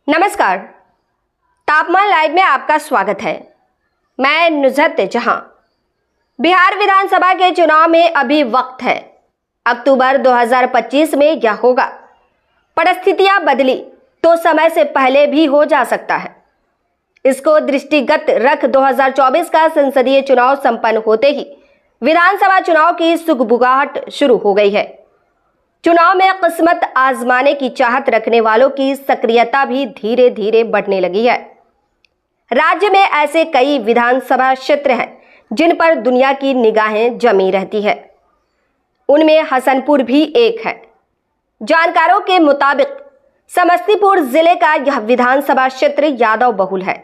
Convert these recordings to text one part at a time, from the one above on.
नमस्कार। तापमान लाइव में आपका स्वागत है। मैं नुजरत जहां। बिहार विधानसभा के चुनाव में अभी वक्त है। अक्टूबर 2025 में यह होगा। परिस्थितियां बदली तो समय से पहले भी हो जा सकता है। इसको दृष्टिगत रख 2024 का संसदीय चुनाव संपन्न होते ही विधानसभा चुनाव की सुगबुगाहट शुरू हो गई है। चुनाव में किस्मत आजमाने की चाहत रखने वालों की सक्रियता भी धीरे धीरे बढ़ने लगी है। राज्य में ऐसे कई विधानसभा क्षेत्र हैं जिन पर दुनिया की निगाहें जमी रहती है। उनमें हसनपुर भी एक है। जानकारों के मुताबिक समस्तीपुर जिले का यह विधानसभा क्षेत्र यादव बहुल है।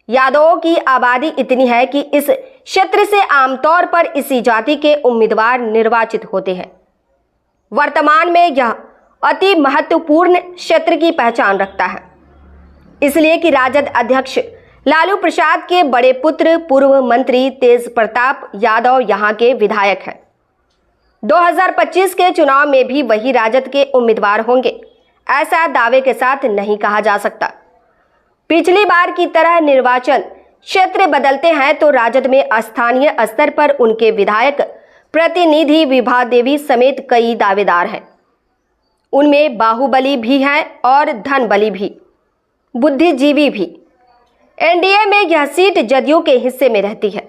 यादवों की आबादी इतनी है कि इस क्षेत्र से आमतौर पर इसी जाति के उम्मीदवार निर्वाचित होते हैं। वर्तमान में यह अति महत्वपूर्ण क्षेत्र की पहचान रखता है, इसलिए कि राजद अध्यक्ष लालू प्रसाद के बड़े पुत्र पूर्व मंत्री तेज प्रताप यादव यहां के विधायक हैं। 2025 के चुनाव में भी वही राजद के उम्मीदवार होंगे, ऐसा दावे के साथ नहीं कहा जा सकता। पिछली बार की तरह निर्वाचन क्षेत्र बदलते हैं तो राजद में स्थानीय स्तर पर उनके विधायक प्रतिनिधि विभा देवी समेत कई दावेदार हैं। उनमें बाहुबली भी हैं और धनबली भी, बुद्धिजीवी भी। एनडीए में यह सीट जदयू के हिस्से में रहती है।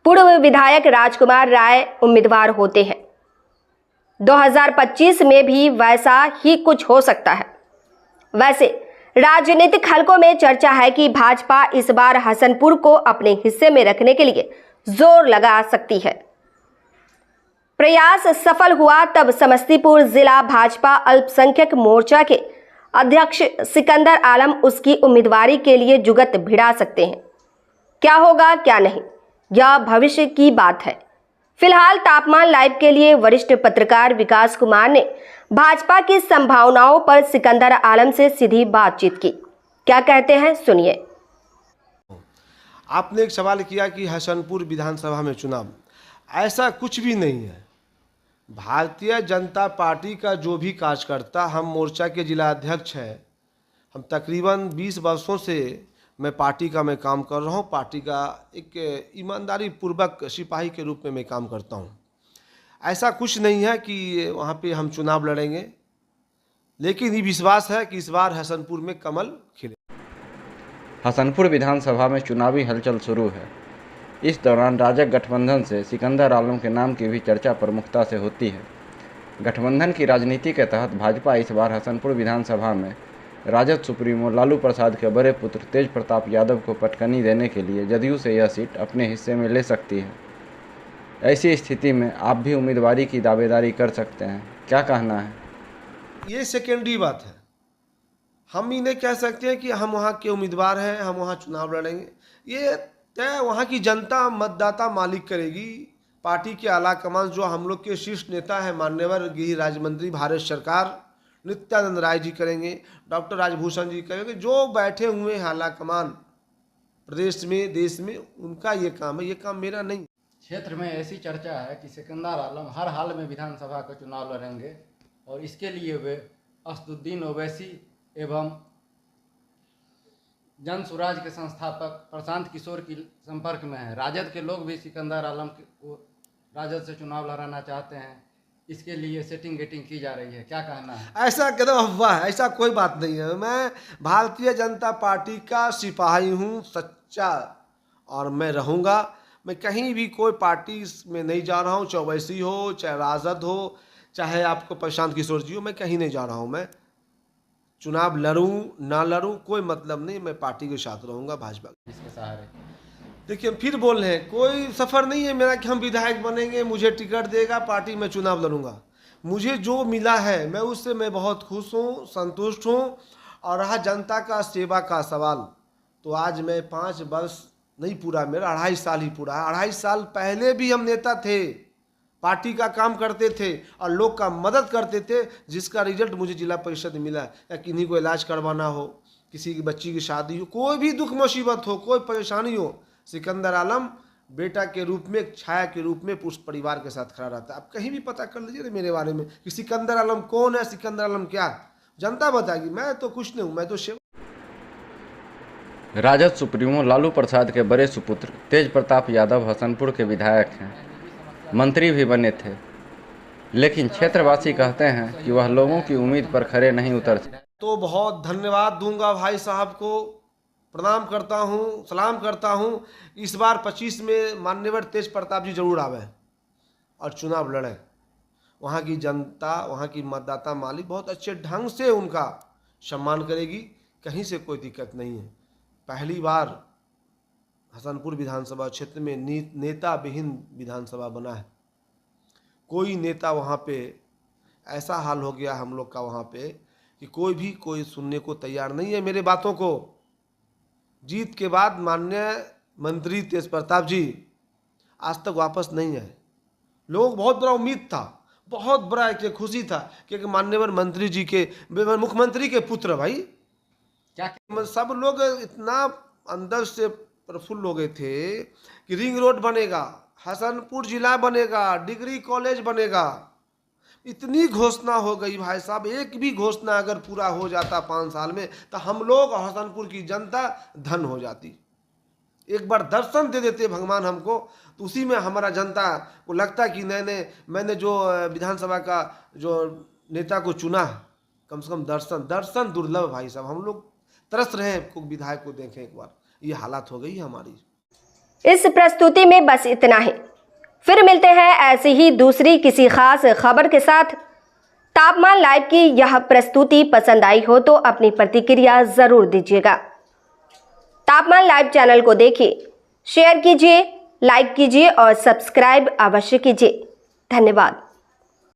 पूर्व विधायक राजकुमार राय उम्मीदवार होते हैं। 2025 में भी वैसा ही कुछ हो सकता है। वैसे राजनीतिक हलकों में चर्चा है कि भाजपा इस बार हसनपुर को अपने हिस्से में रखने के लिए जोर लगा सकती है। प्रयास सफल हुआ तब समस्तीपुर जिला भाजपा अल्पसंख्यक मोर्चा के अध्यक्ष सिकंदर आलम उसकी उम्मीदवारी के लिए जुगत भिड़ा सकते हैं। क्या होगा क्या नहीं, यह भविष्य की बात है। फिलहाल तापमान लाइव के लिए वरिष्ठ पत्रकार विकास कुमार ने भाजपा की संभावनाओं पर सिकंदर आलम से सीधी बातचीत की। क्या कहते हैं, सुनिए। आपने एक सवाल किया कि हसनपुर विधानसभा में चुनाव, ऐसा कुछ भी नहीं है। भारतीय जनता पार्टी का जो भी कार्यकर्ता, हम मोर्चा के जिला अध्यक्ष हैं, हम तकरीबन 20 वर्षों से मैं पार्टी का काम कर रहा हूं। पार्टी का एक ईमानदारी पूर्वक सिपाही के रूप में मैं काम करता हूं। ऐसा कुछ नहीं है कि वहां पे हम चुनाव लड़ेंगे, लेकिन ये विश्वास है कि इस बार हसनपुर में कमल खिले। हसनपुर विधानसभा में चुनावी हलचल शुरू है। इस दौरान राजग गठबंधन से सिकंदर आलम के नाम की भी चर्चा प्रमुखता से होती है। गठबंधन की राजनीति के तहत भाजपा इस बार हसनपुर विधानसभा में राजद सुप्रीमो लालू प्रसाद के बड़े पुत्र तेज प्रताप यादव को पटकनी देने के लिए जदयू से यह सीट अपने हिस्से में ले सकती है। ऐसी स्थिति में आप भी उम्मीदवारी की दावेदारी कर सकते हैं। क्या कहना है? ये सेकेंडरी बात है। हम ये नहीं कह सकते हैं कि हम वहाँ के उम्मीदवार हैं, हम वहाँ चुनाव लड़ेंगे। ये तय वहाँ की जनता, मतदाता मालिक करेगी। पार्टी के आला कमान, जो हम लोग के शीर्ष नेता हैं, मान्यवर गृह राज्य मंत्री भारत सरकार नित्यानंद राय जी करेंगे, डॉक्टर राजभूषण जी करेंगे। जो बैठे हुए हैं आला कमान प्रदेश में, देश में, उनका ये काम है, ये काम मेरा नहीं। क्षेत्र में ऐसी चर्चा है कि सिकंदर आलम हर हाल में विधानसभा का चुनाव लड़ेंगे और इसके लिए वे असदुद्दीन ओवैसी एवं जन स्वराज के संस्थापक प्रशांत किशोर की संपर्क में है। राजद के लोग भी सिकंदर आलम को राजद से चुनाव लड़ाना चाहते हैं। इसके लिए सेटिंग गेटिंग की जा रही है। क्या कहना है? ऐसा कदम अफवाह है, ऐसा कोई बात नहीं है। मैं भारतीय जनता पार्टी का सिपाही हूँ, सच्चा, और मैं रहूँगा। मैं कहीं भी कोई पार्टी में नहीं जा रहा हूँ, चाहे ओवैसी हो, चाहे राजद हो, चाहे आपको प्रशांत किशोर जी हो, मैं कहीं नहीं जा रहा हूँ। मैं चुनाव लड़ूं ना लड़ूं कोई मतलब नहीं, मैं पार्टी के साथ रहूँगा, भाजपा इसके सहारे। देखिए, हम फिर बोल रहे हैं, कोई सफ़र नहीं है मेरा कि हम विधायक बनेंगे, मुझे टिकट देगा पार्टी, में चुनाव लड़ूंगा। मुझे जो मिला है मैं उससे मैं बहुत खुश हूँ, संतुष्ट हूँ। और रहा जनता का सेवा का सवाल, तो आज मैं 5 वर्ष नहीं पूरा, मेरा 2.5 साल ही पूरा है। 2.5 साल पहले भी हम नेता थे, पार्टी का काम करते थे और लोग का मदद करते थे, जिसका रिजल्ट मुझे जिला परिषद मिला। या किन्हीं को इलाज करवाना हो, किसी की बच्ची की शादी हो, कोई भी दुख मुसीबत हो, कोई परेशानी हो, सिकंदर आलम बेटा के रूप में, एक छाया के रूप में उस परिवार के साथ खड़ा रहता है। आप कहीं भी पता कर लीजिए मेरे बारे में कि सिकंदर आलम कौन है, सिकंदर आलम क्या। जनता बताएगी, मैं तो कुछ नहीं हूँ, मैं तो सेवा। राजद सुप्रीमो लालू प्रसाद के बड़े सुपुत्र तेज प्रताप यादव हसनपुर के विधायक हैं, मंत्री भी बने थे, लेकिन क्षेत्रवासी कहते हैं कि वह लोगों की उम्मीद पर खरे नहीं उतर सके। तो बहुत धन्यवाद दूंगा भाई साहब को, प्रणाम करता हूँ, सलाम करता हूँ। इस बार 25 में माननीय तेज प्रताप जी जरूर आवे और चुनाव लड़े। वहाँ की जनता, वहाँ की मतदाता मालिक बहुत अच्छे ढंग से उनका सम्मान करेगी, कहीं से कोई दिक्कत नहीं है। पहली बार हसनपुर विधानसभा क्षेत्र में नेता विहीन विधानसभा बना है। कोई नेता वहाँ पे, ऐसा हाल हो गया हम लोग का वहाँ पे कि कोई सुनने को तैयार नहीं है मेरे बातों को। जीत के बाद माननीय मंत्री तेज प्रताप जी आज तक वापस नहीं आए। लोग बहुत बड़ा उम्मीद था, बहुत बड़ा एक खुशी था कि माननीय मंत्री जी के, मुख्यमंत्री के पुत्र भाई, क्या सब लोग इतना अंदर से प्रफुल्ल हो गए थे कि रिंग रोड बनेगा, हसनपुर जिला बनेगा, डिग्री कॉलेज बनेगा। इतनी घोषणा हो गई भाई साहब, एक भी घोषणा अगर पूरा हो जाता 5 साल में तो हम लोग हसनपुर की जनता धन हो जाती। एक बार दर्शन दे देते भगवान हमको, तो उसी में हमारा जनता को लगता कि नहीं, मैंने जो विधानसभा का जो नेता को चुना, कम से कम दर्शन दुर्लभ भाई साहब। हम लोग तरस रहे हैं विधायक को देखें एक बार, ये हालात हो गई है हमारी। इस प्रस्तुति में बस इतना ही, फिर मिलते हैं ऐसी ही दूसरी किसी खास खबर के साथ। तापमान लाइव की यह प्रस्तुति पसंद आई हो तो अपनी प्रतिक्रिया जरूर दीजिएगा। तापमान लाइव चैनल को देखिए, शेयर कीजिए, लाइक कीजिए और सब्सक्राइब अवश्य कीजिए। धन्यवाद।